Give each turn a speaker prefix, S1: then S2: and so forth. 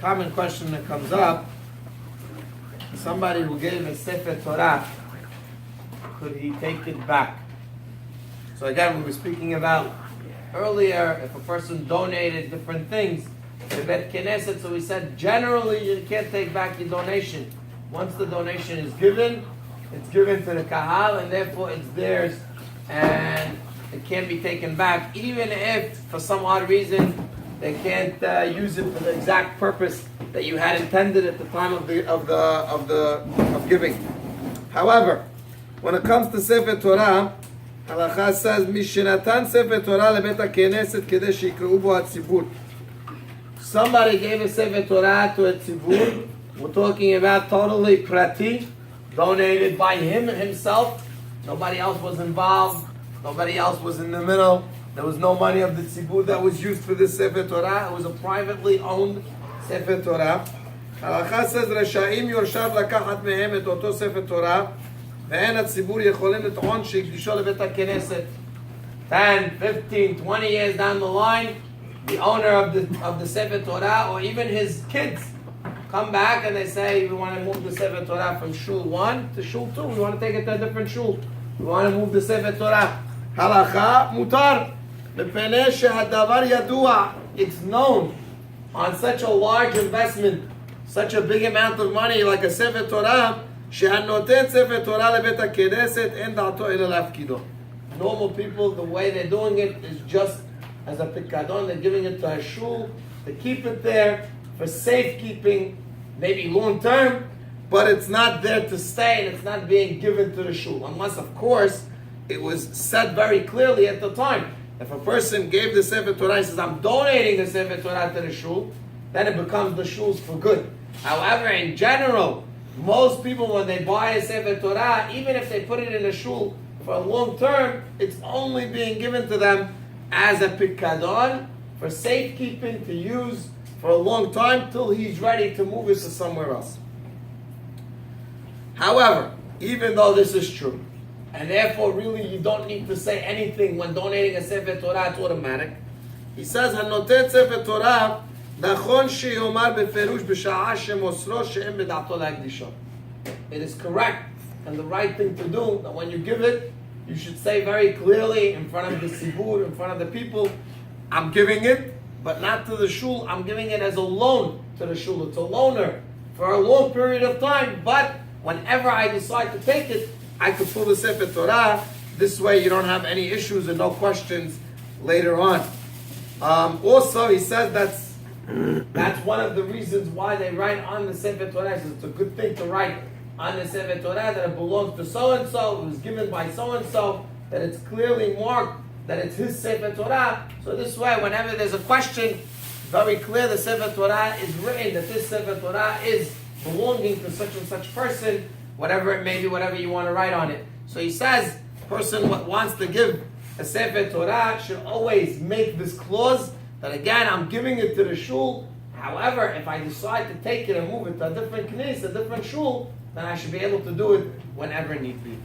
S1: common question that comes up, somebody who gave a sefer Torah, could he take it back? So again, we were speaking about earlier, if a person donated different things to Bet Knesset, so we said generally you can't take back your donation. Once the donation is given, it's given to the Kahal, and therefore it's theirs, and it can't be taken back, even if for some odd reason they can't use it for the exact purpose that you had intended at the time of giving. However, when it comes to sefer Torah, Halakha says, "Mishinatan sefer Torah lebet haKnesset kedei shikreu bo hatzibur." Somebody gave a sefer Torah to a tzibur. We're talking about totally prati, donated by him himself. Nobody else was involved. Nobody else was in the middle. There was no money of the tzibur that was used for this sefer Torah. It was a privately owned sefer Torah. Halakha says, "Reshaim yorshav lakachat mehem et oto sefer Torah." ואין הציבור יכולים לטעון שהקדישו לבית הכנסת. 10, 15, 20 years down the line, the owner of the sefer Torah, or even his kids, come back and they say, we want to move the sefer Torah from shul 1 to shul 2. We want to take it to a different shul. We want to move the sefer Torah. Halakha mutar. מפני שהדבר ידוע. It's known on such a large investment, such a big amount of money like a sefer Torah, שהנותן ספר תורה לבית הכנסת אין דעתו אלא להפקידו. Normal people, the way they're doing it is just as a pikadon. They're giving it to a shul to keep it there for safekeeping, maybe long term, but it's not there to stay and it's not being given to the shul. Unless, of course, it was said very clearly at the time. If a person gave the sefer Torah and says, I'm donating the sefer Torah to the shul, then it becomes the shul's for good. However, in general, most people, when they buy a sefer Torah, even if they put it in a shul for a long term, it's only being given to them as a pikadon for safekeeping to use for a long time till he's ready to move it to somewhere else. However, even though this is true, and therefore really you don't need to say anything when donating a sefer Torah, it's automatic. He says, "Hanotet sefer Torah." It is correct and the right thing to do that when you give it, you should say very clearly in front of the sibur, in front of the people, I'm giving it, but not to the shul. I'm giving it as a loan to the shul. It's a loaner for a long period of time, but whenever I decide to take it, I could pull the sefer Torah. This way you don't have any issues and no questions later on. Also, he says that's one of the reasons why they write on the sefer Torah. So it's a good thing to write on the sefer Torah that it belongs to so-and-so, it was given by so-and-so, that it's clearly marked that it's his sefer Torah. So this way, whenever there's a question, very clear the sefer Torah is written, that this sefer Torah is belonging to such and such person, whatever it may be, whatever you want to write on it. So he says, a person who wants to give a sefer Torah should always make this clause, that again, I'm giving it to the shul. However, if I decide to take it and move it to a different knis, a different shul, then I should be able to do it whenever need be.